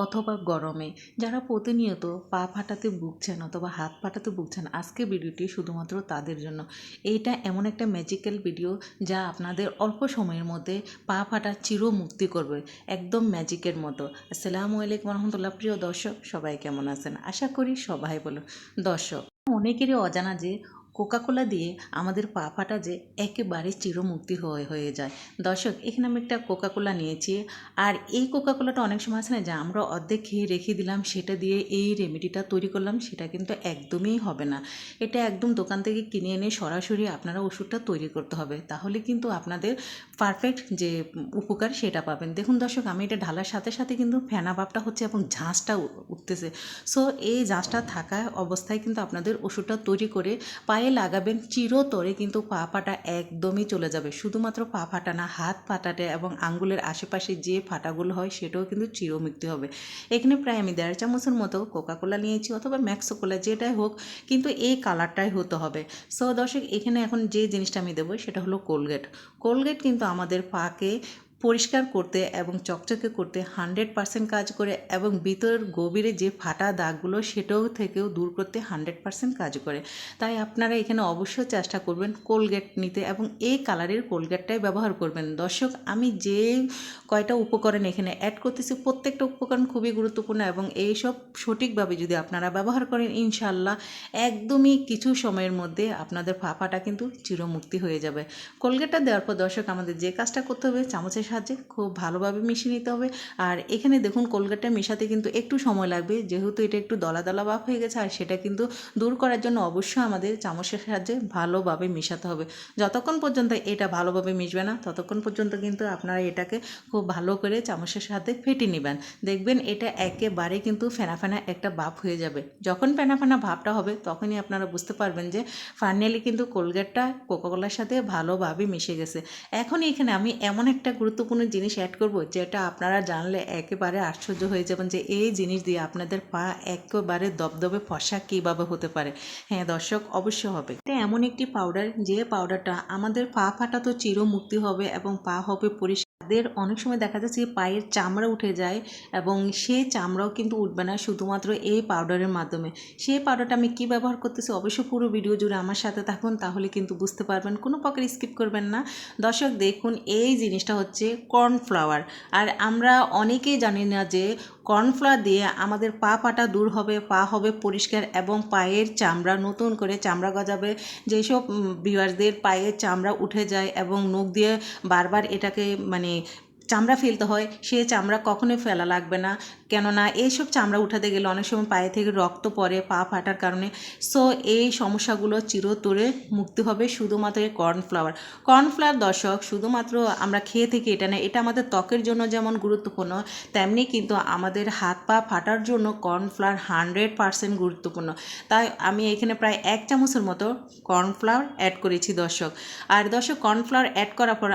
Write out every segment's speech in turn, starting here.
অথবা গরমে যারা প্রতিনিয়ত পা ফাটাতে ভুগছেন অথবা হাত ফাটাতে ভুগছেন, আজকে ভিডিওটি শুধুমাত্র তাদের জন্য। এইটা এমন একটা ম্যাজিক্যাল ভিডিও যা আপনাদের অল্প সময়ের মধ্যে পা ফাটা চিরমুক্তি করবে, একদম ম্যাজিকের মতো। আসসালামু আলাইকুম রহমতুল্লাহ। প্রিয় দর্শক, সবাই কেমন আছেন? আশা করি সবাই বলো। দর্শক, অনেকেরই অজানা যে কোকাকোলা দিয়ে আমাদের পা ফাটা যে একেবারে চিরমুক্তি হয়ে যায়। দর্শক, এখানে আমি একটা কোকাকোলা নিয়েছি, আর এই কোকাকোলাটা অনেক সময় আছে না যে আমরা অর্ধেক খেয়ে রেখে দিলাম, সেটা দিয়ে এই রেমেডিটা তৈরি করলাম, সেটা কিন্তু একদমই হবে না। এটা একদম দোকান থেকে কিনে এনে সরাসরি আপনারা ওষুধটা তৈরি করতে হবে, তাহলে কিন্তু আপনাদের পারফেক্ট যে উপকার সেটা পাবেন। দেখুন দর্শক, আমি এটা ঢালার সাথে সাথে কিন্তু ফেনা ভাবটা হচ্ছে এবং ঝাঁসটা উঠতেছে। সো এই ঝাঁসটা থাকা অবস্থায় কিন্তু আপনাদের ওষুধটা তৈরি করে পায়ে লাগাবেন, চিরতরে কিন্তু পা ফাটা একদমই চলে যাবে। শুধুমাত্র পা ফাটা না, হাত ফাটাতে এবং আঙ্গুলের আশেপাশে যে ফাটাগুলো হয় সেটাও কিন্তু চিরমুক্তি হবে। এখানে প্রায় আমি 1.5 চামচের মতো কোকাকোলা নিয়েছি অথবা ম্যাক্সকোলা, যেটাই হোক, কিন্তু এই কালারটাই হতে হবে। সো দর্শক, এখানে এখন যে জিনিসটা আমি দেবো সেটা হলো কোলগেট। কোলগেট কিন্তু আমাদের পাকে পরিষ্কার করতে এবং চকচকে করতে 100% কাজ করে, এবং ভিতর গভীরে যে ফাটা দাগগুলো সেটাও থেকেও দূর করতে 100% কাজ করে। তাই আপনারা এখানে অবশ্যই চেষ্টা করবেন কোলগেট নিতে, এবং এই কালারের কোলগেটটাই ব্যবহার করবেন। দর্শক, আমি যে কয়টা উপকরণ এখানে অ্যাড করতেছি, প্রত্যেকটা উপকরণ খুবই গুরুত্বপূর্ণ, এবং এইসব সঠিকভাবে যদি আপনারা ব্যবহার করেন, ইনশাল্লাহ একদমই কিছু সময়ের মধ্যে আপনাদের ফাটা কিন্তু চিরমুক্তি হয়ে যাবে। কোলগেটটা দেওয়ার পর দর্শক, আমাদের যে কাজটা করতে হবে, চামচের সাহায্যে খুব ভালোভাবে মিশিয়ে নিতে হবে। আর এখানে দেখুন, কোলগেটটা মেশাতে কিন্তু একটু সময় লাগবে, যেহেতু এটা একটু দলা দলা ভাব হয়ে গেছে, আর সেটা কিন্তু দূর করার জন্য অবশ্যই আমাদের চামচের সাহায্যে ভালোভাবে মেশাতে হবে। যতক্ষণ পর্যন্ত এটা ভালোভাবে মিশবে না, ততক্ষণ পর্যন্ত কিন্তু আপনারা এটাকে খুব ভালো করে চামচের সাথে ফেটে নেবেন। দেখবেন এটা একেবারে কিন্তু ফেনা ফেনা একটা ভাব হয়ে যাবে। যখন ফেনা ফেনা ভাবটা হবে, তখনই আপনারা বুঝতে পারবেন যে ফাইনালি কিন্তু কোলগেটটা কোকাকোলার সাথে ভালোভাবে মিশে গেছে। এখন এখানে আমি এমন একটা গুরুত্বপূর্ণ জিনিস অ্যাড করব, যেটা আপনারা জানলে একেবারে আশ্চর্য হয়ে যাবেন যে এই জিনিস দিয়ে আপনাদের পা একেবারে দবদবে ফর্সা কীভাবে হতে পারে। হ্যাঁ দর্শক, অবশ্যই হবে। এটা এমন একটি পাউডার, যে পাউডারটা আমাদের পা ফাটা তো চিরমুক্তি হবে এবং পা হবে পরিষ্কার। তাদের অনেক সময় দেখা যাচ্ছে পায়ের চামড়া উঠে যায়, এবং সেই চামড়াও কিন্তু উঠবে না শুধুমাত্র এই পাউডারের মাধ্যমে। সেই পাউডারটা আমি কি ব্যবহার করতেছি, অবশ্যই পুরো ভিডিও জুড়ে আমার সাথে থাকুন, তাহলে কিন্তু বুঝতে পারবেন, কোনো প্রকার স্কিপ করবেন না। দর্শক দেখুন, এই জিনিসটা হচ্ছে কর্নফ্লাওয়ার। আর আমরা অনেকেই জানি না যে কর্নফ্লাওয়ার দিয়ে আমাদের পা ফাটা দূর হবে, পা হবে পরিষ্কার, এবং পায়ের চামড়া নতুন করে চামড়া গজাবে। যেসব ভিউয়ার্সদের পায়ের চামড়া উঠে যায় এবং নখ দিয়ে বারবার এটাকে চামড়া ফেলতে হয়, সে চামড়া কখনোই ফেলা লাগবে না। কেননা এইসব চামড়া উঠাতে গেলে অনেক সময় পায়ে থেকে রক্ত পড়ে পা ফাটার কারণে। সো এই সমস্যাগুলো চিরতরে মুক্তি হবে শুধুমাত্র এই কর্নফ্লাওয়ার। কর্নফ্লাওয়ার দর্শক, শুধুমাত্র আমরা খেয়ে থেকে এটা না, এটা আমাদের ত্বকের জন্য যেমন গুরুত্বপূর্ণ, তেমনি কিন্তু আমাদের হাত পা ফাটার জন্য কর্নফ্লাওয়ার 100% গুরুত্বপূর্ণ। তাই আমি এখানে প্রায় 1 চামচের মতো কর্নফ্লাওয়ার অ্যাড করেছি দর্শক। আর দর্শক, কর্নফ্লাওয়ার অ্যাড করার পর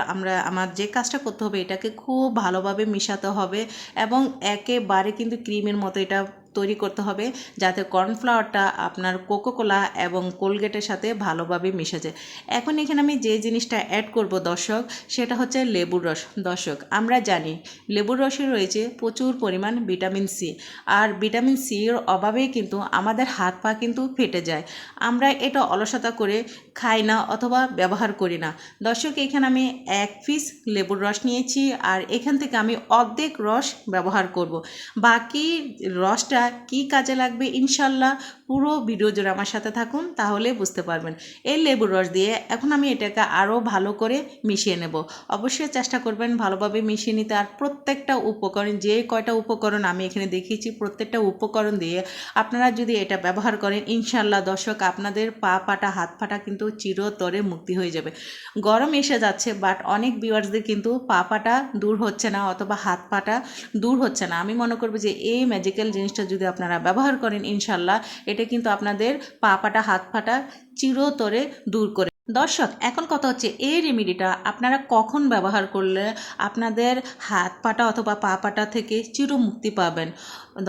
আমার যে কাজটা করতে হবে, এটাকে খুব ভালোভাবে মিশাতে হবে, এবং একেবারে কিন্তু ক্রিমের মতো এটা তৈরি করতে হবে, যাতে কর্নফ্লাওয়ারটা আপনার কোকোকোলা এবং কোলগেটের সাথে ভালোভাবে মিশে যায়। এখন এখানে আমি যে জিনিসটা অ্যাড করব দর্শক, সেটা হচ্ছে লেবুর রস। দর্শক, আমরা জানি লেবুর রসে রয়েছে প্রচুর পরিমাণ ভিটামিন সি, আর ভিটামিন সির অভাবেই কিন্তু আমাদের হাত পা কিন্তু ফেটে যায়। আমরা এটা অলসতা করে খাই না অথবা ব্যবহার করি না। দর্শক, এখানে আমি 1 পিস লেবুর রস নিয়েছি, আর এখান থেকে আমি অর্ধেক রস ব্যবহার করব। বাকি রসটা কি কাজে লাগবে, ইনশাল্লাহ পুরো ভিডিও জুড়ে আমার সাথে থাকুন, তাহলে বুঝতে পারবেন। এই লেবুর রস দিয়ে এখন আমি এটাকে আরও ভালো করে মিশিয়ে নেব। অবশ্যই চেষ্টা করবেন ভালোভাবে মিশিয়ে নিতে। আর প্রত্যেকটা উপকরণ, যে কয়টা উপকরণ আমি এখানে দেখিয়েছি, প্রত্যেকটা উপকরণ দিয়ে আপনারা যদি এটা ব্যবহার করেন, ইনশাল্লাহ দর্শক, আপনাদের পা ফাটা হাত ফাটা কিন্তু চিরতরে মুক্তি হয়ে যাবে। গরম এসে যাচ্ছে, বাট অনেক ভিউয়ার্সদের কিন্তু পা ফাটা দূর হচ্ছে না অথবা হাত ফাটা দূর হচ্ছে না। আমি মনে করব যে এই ম্যাজিক্যাল জিনিসটা যদি আপনারা ব্যবহার করেন, ইনশাল্লাহ এটা কিন্তু আপনাদের পা ফাটা হাত ফাটা চিরতরে দূর করে। দর্শক, এখন কথা হচ্ছে এই রেমেডিটা আপনারা কখন ব্যবহার করলে আপনাদের হাত পাটা অথবা পা পাটা থেকে চিরমুক্তি পাবেন।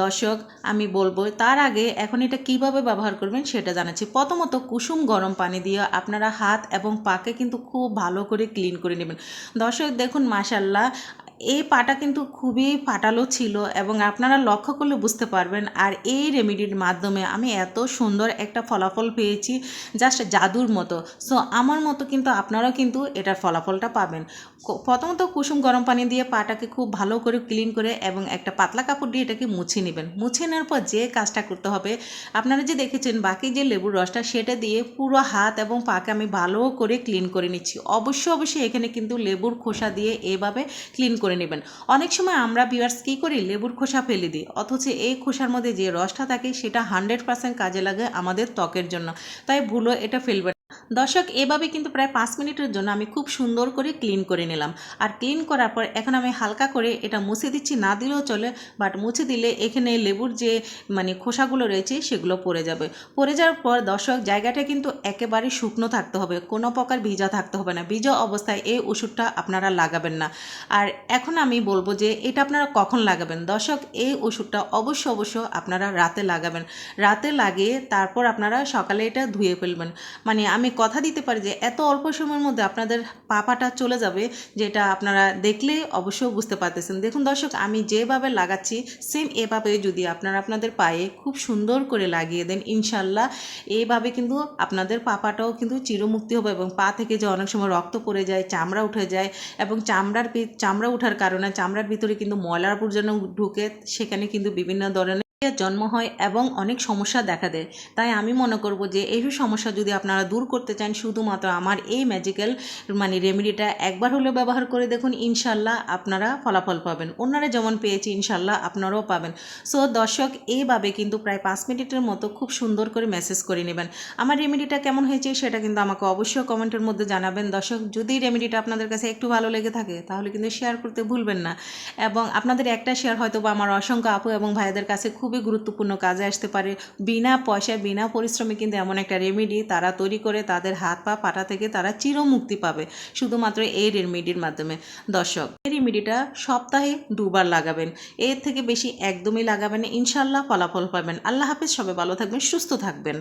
দর্শক, আমি বলবো তার আগে এখন এটা কিভাবে ব্যবহার করবেন সেটা জানাচ্ছি। প্রথমত, কুসুম গরম পানি দিয়ে আপনারা হাত এবং পাকে কিন্তু খুব ভালো করে ক্লিন করে নেবেন। দর্শক দেখুন, মাশাল্লাহ এই পাটা কিন্তু খুবই ফাটালো ছিল এবং আপনারা লক্ষ্য করলে বুঝতে পারবেন। আর এই রেমেডির মাধ্যমে আমি এত সুন্দর একটা ফলাফল পেয়েছি, জাস্ট জাদুর মতো। সো আমার মতো কিন্তু আপনারাও কিন্তু এটার ফলাফলটা পাবেন। প্রথমত কুসুম গরম পানি দিয়ে পাটাকে খুব ভালো করে ক্লিন করে এবং একটা পাতলা কাপড় দিয়ে এটাকে মুছে নেবেন। মুছে নেওয়ার পর যে কাজটা করতে হবে, আপনারা যে দেখেছেন বাকি যে লেবুর রসটা সেটা দিয়ে পুরো হাত এবং পাকে আমি ভালো করে ক্লিন করে নিচ্ছি। অবশ্যই এখানে কিন্তু লেবুর খোসা দিয়ে এভাবে ক্লিন করে নেবেন। অনেক সময় আমরা ভিউয়ার্স কী করি, লেবুর খোসা ফেলে দিই, অথচ এই খোসার মধ্যে যে রসটা থাকে সেটা 100% কাজে লাগে আমাদের ত্বকের জন্য। তাই ভুলও এটা ফেলবেন। দর্শক, এভাবে কিন্তু প্রায় 5 মিনিটের জন্য আমি খুব সুন্দর করে ক্লিন করে নিলাম। আর ক্লিন করার পর এখন আমি হালকা করে এটা মুছে দিচ্ছি, না দিলেও চলে, বাট মুছে দিলে এখানে লেবুর যে খোসাগুলো রয়েছে সেগুলো পড়ে যাবে। পড়ে যাওয়ার পর দর্শক, জায়গাটা কিন্তু একেবারে শুকনো থাকতে হবে, কোনো প্রকার ভিজা থাকতে হবে না। ভিজা অবস্থায় এই ওষুধটা আপনারা লাগাবেন না। আর এখন আমি বলবো যে এটা আপনারা কখন লাগাবেন। দর্শক, এই ওষুধটা অবশ্য আপনারা রাতে লাগাবেন। রাতে লাগিয়ে তারপর আপনারা সকালে এটা ধুয়ে ফেলবেন। আমি কথা দিতে পারি যে এত অল্প সময়ের মধ্যে আপনাদের পাটা চলে যাবে, যেটা আপনারা দেখলে অবশ্যই বুঝতে পারতেছেন। দেখুন দর্শক, আমি যেভাবে লাগাচ্ছি সেম এভাবে যদি আপনারা আপনাদের পায়ে খুব সুন্দর করে লাগিয়ে দেন, ইনশাল্লাহ এইভাবে কিন্তু আপনাদের পাটাও কিন্তু চিরমুক্তি হবে। এবং পা থেকে যে অনেক সময় রক্ত পড়ে যায়, চামড়া উঠে যায়, এবং চামড়া ওঠার কারণে চামড়ার ভিতরে কিন্তু ময়লার আবর্জনা ঢুকে সেখানে কিন্তু বিভিন্ন ধরনের জন্ম হয় এবং অনেক সমস্যা দেখা দেয়। তাই আমি মনে করব যে এই সমস্যা যদি আপনারা দূর করতে চান, শুধুমাত্র আমার এই ম্যাজিক্যাল রেমেডিটা একবার হলেও ব্যবহার করে দেখুন, ইনশাল্লাহ আপনারা ফলাফল পাবেন। অন্যরা যেমন পেয়েছি ইনশাল্লাহ আপনারাও পাবেন। সো দর্শক, এইভাবে কিন্তু প্রায় 5 মিনিটের মতো খুব সুন্দর করে মেসেজ করে নেবেন। আমার রেমেডিটা কেমন হয়েছে সেটা কিন্তু আমাকে অবশ্যই কমেন্টের মধ্যে জানাবেন। দর্শক, যদি রেমেডিটা আপনাদের কাছে একটু ভালো লেগে থাকে তাহলে কিন্তু শেয়ার করতে ভুলবেন না। এবং আপনাদের একটা শেয়ার হয়তো বা আমার অসংখ্য আপু এবং ভাইদের কাছে খুবই গুরুত্বপূর্ণ কাজে আসতে পারে। বিনা পয়সায় বিনা পরিশ্রমে কিন্তু এমন একটা রেমেডি তারা তৈরি করে তাদের হাত পা পাটা থেকে তারা চিরমুক্তি পাবে শুধুমাত্র এই রেমেডির মাধ্যমে। দর্শক, এই রেমেডিটা সপ্তাহে 2 বার লাগাবেন, এর থেকে বেশি একদমই লাগাবেন না, ইনশাল্লাহ ফলাফল পাবেন। আল্লাহ হাফেজ, সবাই ভালো থাকবেন, সুস্থ থাকবেন।